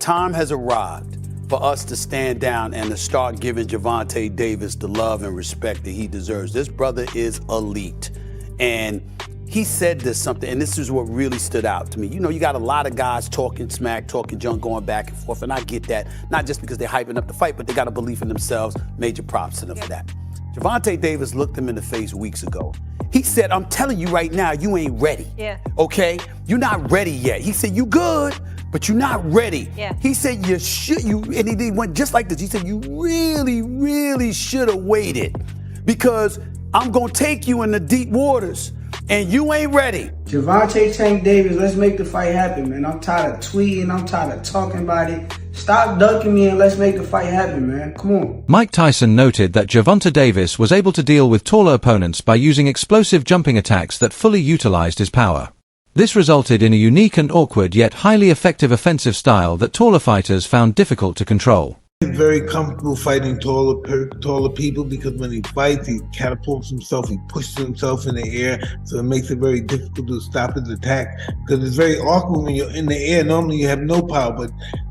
Time has arrived for us to stand down and to start giving Gervonta Davis the love and respect that he deserves. This brother is elite. And he said this something, and this is what really stood out to me. You know, you got a lot of guys talking smack, talking junk, going back and forth, and I get that. Not just because they're hyping up the fight, but they got a belief in themselves. Major props to them for that. Gervonta Davis looked him in the face weeks ago. He said, I'm telling you right now, you ain't ready. Yeah. Okay? You're not ready yet. He said, you good, but you're not ready. Yeah. He said, and he went just like this. He said, you really, really should have waited because I'm going to take you in the deep waters and you ain't ready. Gervonta Tank Davis, let's make the fight happen, man. I'm tired of tweeting. I'm tired of talking about it. Stop ducking me and let's make the fight happen, man. Come on. Mike Tyson noted that Gervonta Davis was able to deal with taller opponents by using explosive jumping attacks that fully utilized his power. This resulted in a unique and awkward yet highly effective offensive style that taller fighters found difficult to control. He's very comfortable fighting taller people because when he fights, he catapults himself, he pushes himself in the air, so it makes it very difficult to stop his attack because it's very awkward when you're in the air. Normally you have no power, but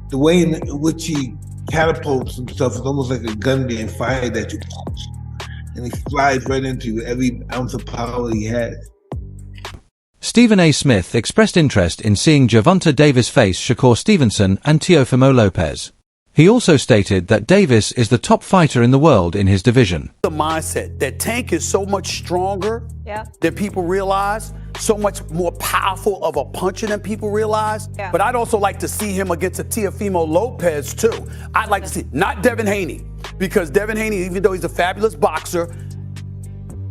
the way in which he catapults himself is almost like a gun being fired at you, and he flies right into you, every ounce of power he has. Stephen A. Smith expressed interest in seeing Gervonta Davis face Shakur Stevenson and Teofimo Lopez. He also stated that Davis is the top fighter in the world in his division. The mindset that Tank is so much stronger than people realize, so much more powerful of a puncher than people realize. Yeah. But I'd also like to see him against a Teofimo Lopez too. I'd like to see, not Devin Haney, because Devin Haney, even though he's a fabulous boxer,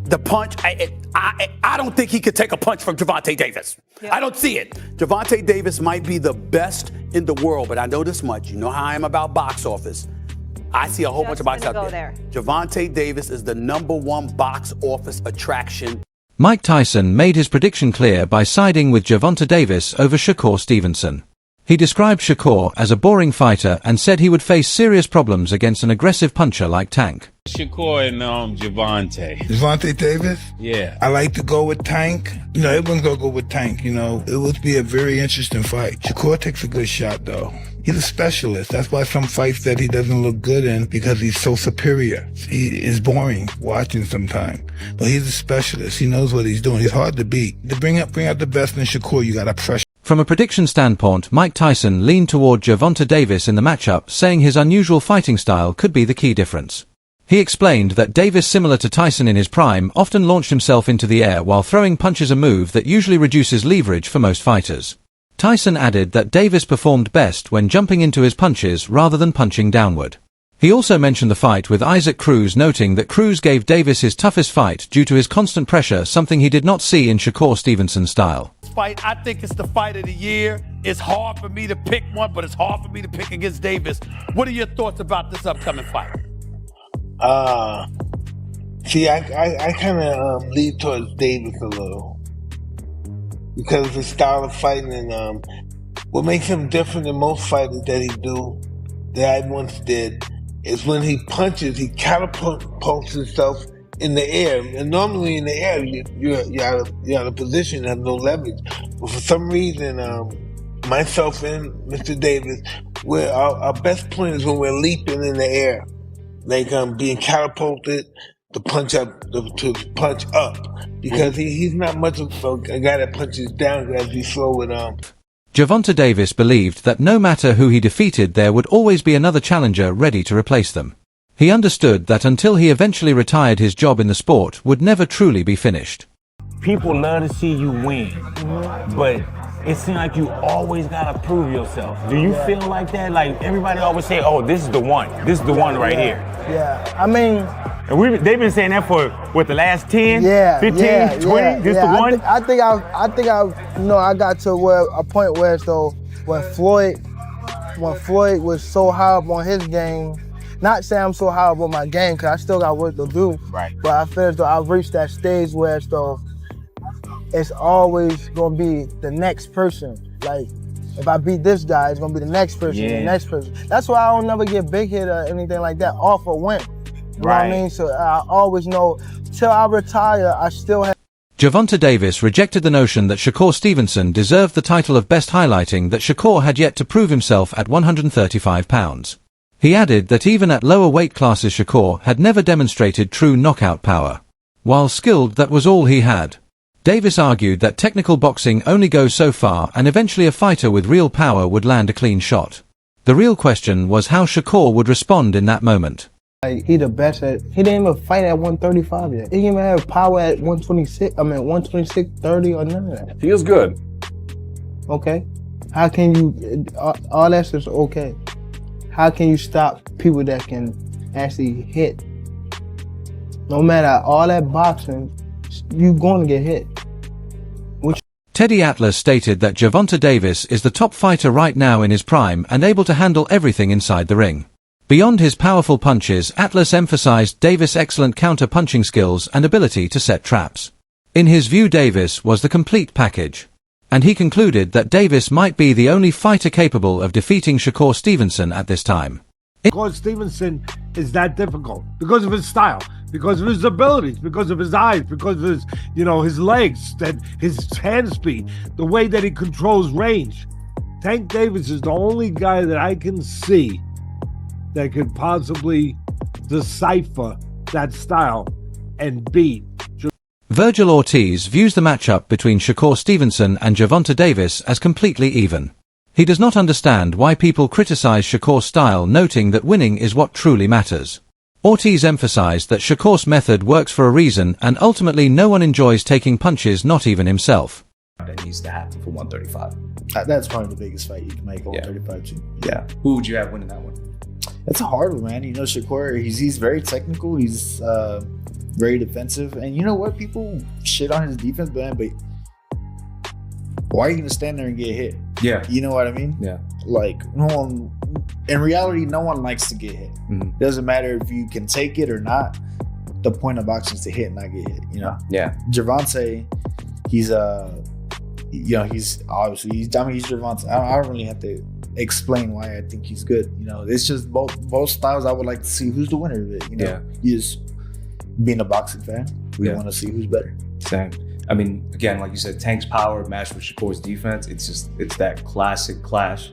the punch, I don't think he could take a punch from Gervonta Davis. I don't see it. Gervonta Davis might be the best in the world, but I know this much. You know how I am about box office. I see a whole bunch of box out there. Gervonta Davis is the #1 box office attraction. Mike Tyson made his prediction clear by siding with Gervonta Davis over Shakur Stevenson. He described Shakur as a boring fighter and said he would face serious problems against an aggressive puncher like Tank. Shakur and Gervonta. Gervonta Davis? Yeah. I like to go with Tank. You know, everyone's going to go with Tank, you know. It would be a very interesting fight. Shakur takes a good shot, though. He's a specialist. That's why some fights that he doesn't look good in, because he's so superior. He is boring watching sometimes. But he's a specialist. He knows what he's doing. He's hard to beat. To bring out the best in Shakur, you got to pressure. From a prediction standpoint, Mike Tyson leaned toward Gervonta Davis in the matchup, saying his unusual fighting style could be the key difference. He explained that Davis, similar to Tyson in his prime, often launched himself into the air while throwing punches, a move that usually reduces leverage for most fighters. Tyson added that Davis performed best when jumping into his punches rather than punching downward. He also mentioned the fight with Isaac Cruz, noting that Cruz gave Davis his toughest fight due to his constant pressure, something he did not see in Shakur Stevenson's style. Fight, I think it's the fight of the year. It's hard for me to pick one, but it's hard for me to pick against Davis. What are your thoughts about this upcoming fight? See, I kind of lean towards Davis a little because of his style of fighting and what makes him different than most fighters that I once did is when he punches, he catapults himself in the air. And normally in the air, you're out of position and have no leverage. But for some reason, myself and Mr. Davis, our best point is when we're leaping in the air, like being catapulted to punch up, because he's not much of a guy that punches down as we slow it Gervonta Davis believed that no matter who he defeated, there would always be another challenger ready to replace them. He understood that until he eventually retired, his job in the sport would never truly be finished. People love to see you win, but it seems like you always gotta prove yourself. Do you feel like that? Like everybody always say, "Oh, this is the one. This is the one right here." Yeah, I mean, and they've been saying that for what, the last 10, 15, 20. This the one. I think I got to a point where when Floyd was so high up on his game. Not saying I'm so high up on my game, because I still got work to do. Right. But I feel as though I've reached that stage where it's always gonna be the next person. Like, if I beat this guy, it's gonna be the next person, the next person. That's why I don't never get big hit or anything like that off a win. You know what I mean? So I always know, till I retire, I still have. Gervonta Davis rejected the notion that Shakur Stevenson deserved the title of best, highlighting that Shakur had yet to prove himself at 135 pounds. He added that even at lower weight classes Shakur had never demonstrated true knockout power. While skilled, that was all he had. Davis argued that technical boxing only goes so far and eventually a fighter with real power would land a clean shot. The real question was how Shakur would respond in that moment. Like, he the best at, he didn't even fight at 135 yet. He didn't even have power at 126, 30 or none of that. Feels good. Okay. How can you, all that's just okay. How can you stop people that can actually hit? No matter all that boxing, you're going to get hit. Teddy Atlas stated that Gervonta Davis is the top fighter right now in his prime and able to handle everything inside the ring. Beyond his powerful punches, Atlas emphasized Davis' excellent counter-punching skills and ability to set traps. In his view, Davis was the complete package. And he concluded that Davis might be the only fighter capable of defeating Shakur Stevenson at this time. Shakur Stevenson is that difficult because of his style, because of his abilities, because of his eyes, because of his, his legs, that his hand speed, the way that he controls range. Tank Davis is the only guy that I can see that could possibly decipher that style and beat. Virgil Ortiz views the matchup between Shakur Stevenson and Gervonta Davis as completely even. He does not understand why people criticize Shakur's style, noting that winning is what truly matters. Ortiz emphasized that Shakur's method works for a reason and ultimately no one enjoys taking punches, not even himself. That needs to happen for 135. That's probably the biggest fight you can make, 135 too. Yeah. Who would you have winning that one? It's a hard one, man. Shakur, he's very technical. He's very defensive. And you know what? People shit on his defense, man, but why are you going to stand there and get hit? Yeah. You know what I mean? Yeah. Like, in reality, no one likes to get hit. Mm-hmm. Doesn't matter if you can take it or not. The point of boxing is to hit and not get hit, Yeah. Gervonta, he's obviously, he's Gervonta. I don't really have to explain why I think he's good. It's just both styles. I would like to see who's the winner of it. You just being a boxing fan, we want to see who's better. Same. I mean, again, like you said, Tank's power matched with Shakur's defense. It's that classic clash,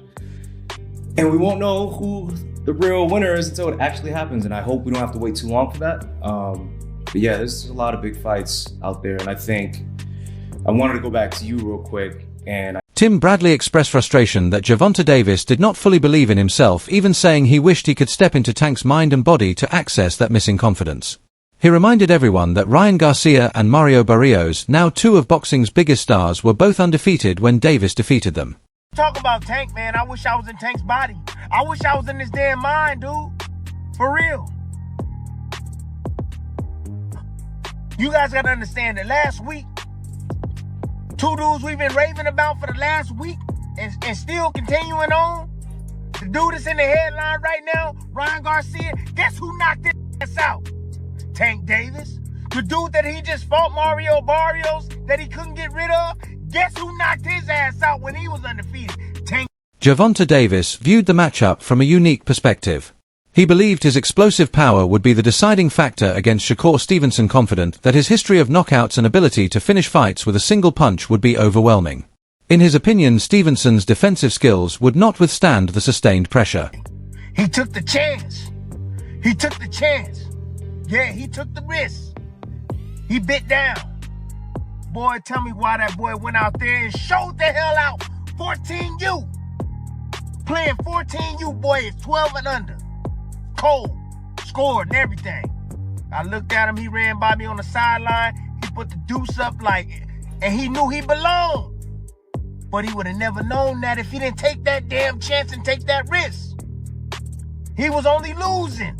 and we won't know who the real winner is until it actually happens. And I hope we don't have to wait too long for that. But yeah, there's a lot of big fights out there, and I think I wanted to go back to you real quick and. Tim Bradley expressed frustration that Gervonta Davis did not fully believe in himself, even saying he wished he could step into Tank's mind and body to access that missing confidence. He reminded everyone that Ryan Garcia and Mario Barrios, now two of boxing's biggest stars, were both undefeated when Davis defeated them. Talk about Tank, man. I wish I was in Tank's body. I wish I was in his damn mind, dude. For real. You guys gotta understand that last week, two dudes we've been raving about for the last week and still continuing on. The dude that's in the headline right now, Ryan Garcia, guess who knocked his ass out? Tank Davis. The dude that he just fought, Mario Barrios, that he couldn't get rid of, guess who knocked his ass out when he was undefeated? Tank. Gervonta Davis viewed the matchup from a unique perspective. He believed his explosive power would be the deciding factor against Shakur Stevenson, confident that his history of knockouts and ability to finish fights with a single punch would be overwhelming. In his opinion, Stevenson's defensive skills would not withstand the sustained pressure. He took the chance. He took the chance. Yeah, he took the risk. He bit down. Boy, tell me why that boy went out there and showed the hell out. 14U. Playing 14U, boy, is 12 and under. Cold, scored and everything. I looked at him, he ran by me on the sideline, he put the deuce up and he knew he belonged. But he would have never known that if he didn't take that damn chance and take that risk. He was only losing.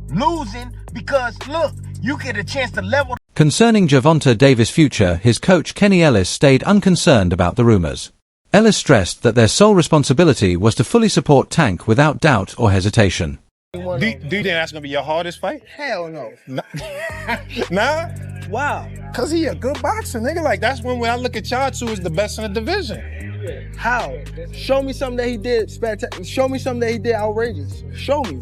Losing because, look, you get a chance to level. Concerning Gervonta Davis' future, his coach Kenny Ellis stayed unconcerned about the rumors. Ellis stressed that their sole responsibility was to fully support Tank without doubt or hesitation. Do you think that's going to be your hardest fight? Hell no. Nah? Wow. Because he a good boxer, nigga. Like, that's when I look at y'all two as the best in the division. How? Show me something that he did spectacular. Show me something that he did outrageous. Show me.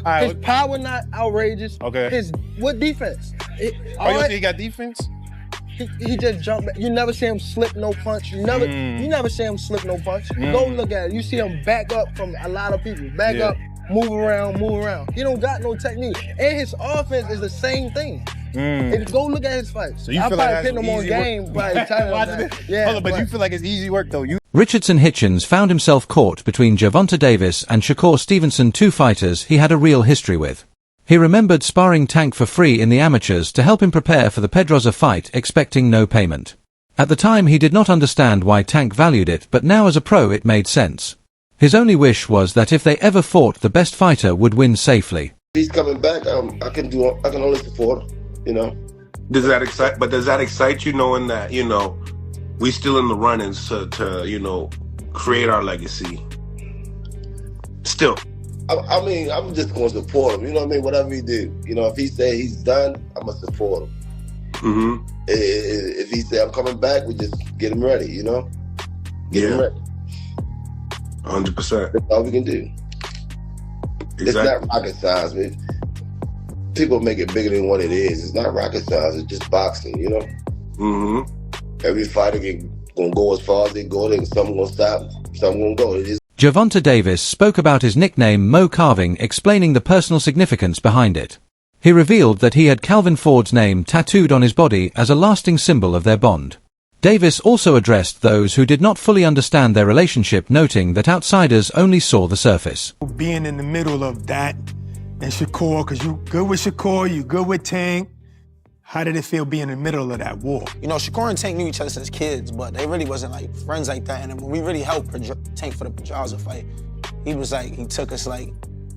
Right, his power not outrageous. Okay. What defense? You think he got defense? he just jumped back. You never see him slip no punch. You never see him slip no punch. Go look at it. You see him back up from a lot of people. Back up, move around. He don't got no technique. And his offense is the same thing. If go look at his fights. So you feel like him on game, probably Hold on, but you feel like it's easy work though. Richardson Hitchens found himself caught between Gervonta Davis and Shakur Stevenson, two fighters he had a real history with. He remembered sparring Tank for free in the amateurs to help him prepare for the Pedroza fight, expecting no payment. At the time he did not understand why Tank valued it, but now as a pro it made sense. His only wish was that if they ever fought, the best fighter would win safely. If he's coming back, I can only support him, you know. Does that excite you, knowing that, you know, we still in the runnings to you know, create our legacy? Still. I mean, I'm just going to support him. You know what I mean? Whatever he do. You know, if he say he's done, I'm going to support him. If he say I'm coming back, we just get him ready, you know? Get him ready. 100%. That's all we can do. Exactly. It's not rocket science, man. People make it bigger than what it is. It's not rocket science. It's just boxing, you know? Every fighter gonna go as far as they go. Then some gonna stop, some gonna go. It is. Gervonta Davis spoke about his nickname Mo Carving, explaining the personal significance behind it. He revealed that he had Calvin Ford's name tattooed on his body as a lasting symbol of their bond. Davis also addressed those who did not fully understand their relationship, noting that outsiders only saw the surface. Being in the middle of that and Shakur, because you good with Shakur, you good with Tank. How did it feel being in the middle of that war? You know, Shakur and Tank knew each other since kids, but they really wasn't like friends like that. And then when we really helped Tank for the Pedroza fight, he was like, he took us like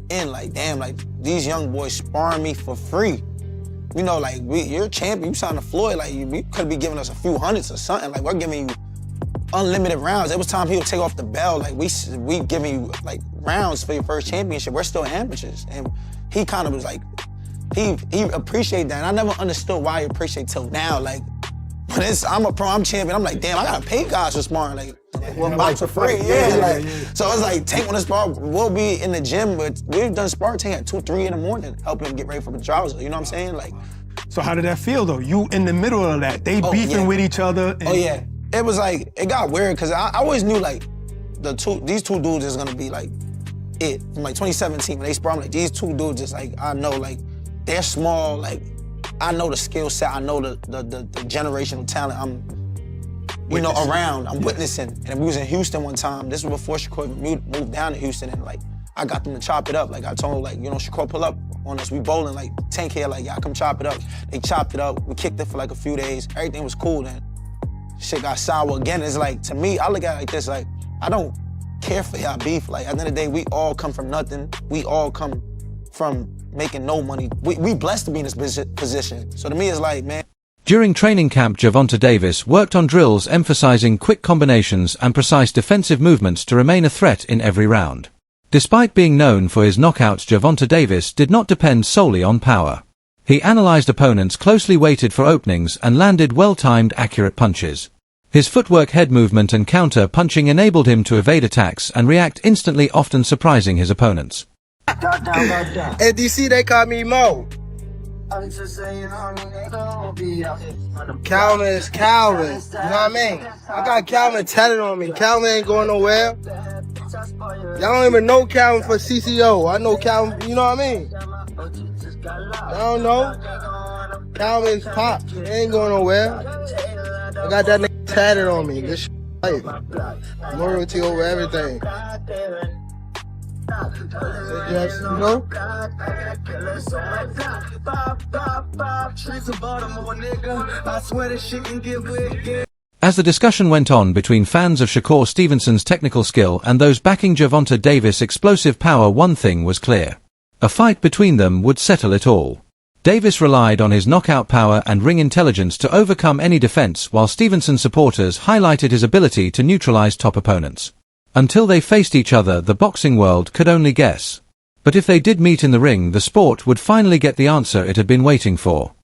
in, like, damn, like these young boys sparring me for free. You know, like, you're a champion, you signed to Floyd, like, you could be giving us a few hundreds or something. Like, we're giving you unlimited rounds. It was time people take off the belt. Like, we giving you, like, rounds for your first championship. We're still amateurs. And he kind of was like, he appreciated that. And I never understood why he appreciated till now. Like, when I'm a pro, I'm champion, I'm like, damn, I gotta pay guys for sparring. Like, one box for free, So it's like, Tank on the spar, we'll be in the gym, but we've done spar Tank at 2, 3 in the morning, helping him get ready for Pedroza, you know what I'm saying? Like, so how did that feel though? You in the middle of that, they beefing with each other. And it was like, it got weird, cause I always knew like, these two dudes is gonna be like, it. From like 2017, when they spar, I'm like, these two dudes is like, I know like, they're small, like, I know the skill set, I know the generational talent I'm around, I'm witnessing. And we was in Houston one time, this was before Shakur moved down to Houston, and like, I got them to chop it up. Like, I told them, like, you know, Shakur pull up on us, we bowling, like, Tank here, like, y'all come chop it up. They chopped it up, we kicked it for like a few days, everything was cool, then shit got sour again. It's like, to me, I look at it like this, like, I don't care for y'all beef. Like, at the end of the day, we all come from nothing. We all come from making no money. We blessed to be in this position. So to me, it's like, man. During training camp, Gervonta Davis worked on drills emphasizing quick combinations and precise defensive movements to remain a threat in every round. Despite being known for his knockouts, Gervonta Davis did not depend solely on power. He analyzed opponents closely, waited for openings, and landed well-timed, accurate punches. His footwork, head movement, and counter-punching enabled him to evade attacks and react instantly, often surprising his opponents. At DC, they call me Mo. Calvin is Calvin. You know what I mean? I got Calvin tatted on me. Calvin ain't going nowhere. Y'all don't even know Calvin for CCO. I know Calvin, you know what I mean? I don't know. Calvin's pop. He ain't going nowhere. I got that nigga tatted on me. This shit right. Loyalty over everything. Yes, you know? As the discussion went on between fans of Shakur Stevenson's technical skill and those backing Gervonta Davis' explosive power, one thing was clear. A fight between them would settle it all. Davis relied on his knockout power and ring intelligence to overcome any defense, while Stevenson's supporters highlighted his ability to neutralize top opponents. Until they faced each other, the boxing world could only guess. But if they did meet in the ring, the sport would finally get the answer it had been waiting for.